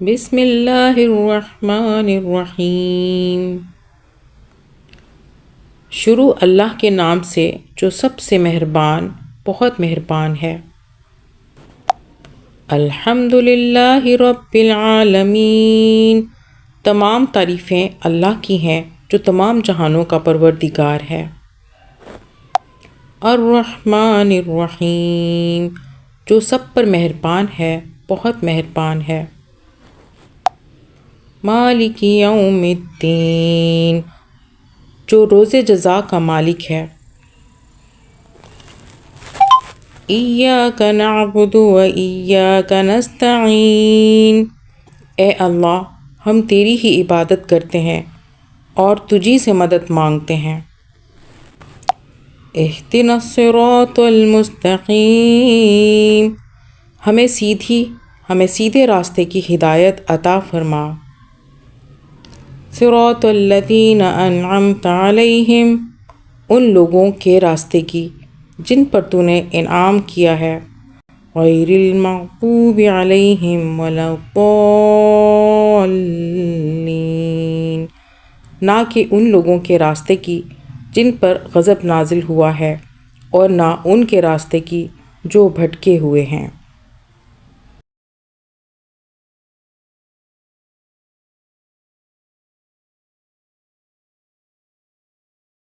بسم اللہ الرحمن الرحیم۔ شروع اللہ کے نام سے جو سب سے مہربان بہت مہربان ہے۔ الحمد للہ رب العالمین، تمام تعریفیں اللہ کی ہیں جو تمام جہانوں کا پروردگار ہے۔ الرحمن الرحیم، جو سب پر مہربان ہے بہت مہربان ہے۔ مالک یوم الدین، جو روز جزا کا مالک ہے۔ ایاک نعبد و ایاک نستعین، اے اللہ ہم تیری ہی عبادت کرتے ہیں اور تجھی سے مدد مانگتے ہیں۔ اہدنا الصراط المستقیم، ہمیں سیدھے راستے کی ہدایت عطا فرما۔ صراط الذین انعمت علیہم، ان لوگوں کے راستے کی جن پر تو نے انعام کیا ہے۔ غیر المغضوب علیہم ولا الضالین، نہ کہ ان لوگوں کے راستے کی جن پر غضب نازل ہوا ہے اور نہ ان کے راستے کی جو بھٹکے ہوئے ہیں۔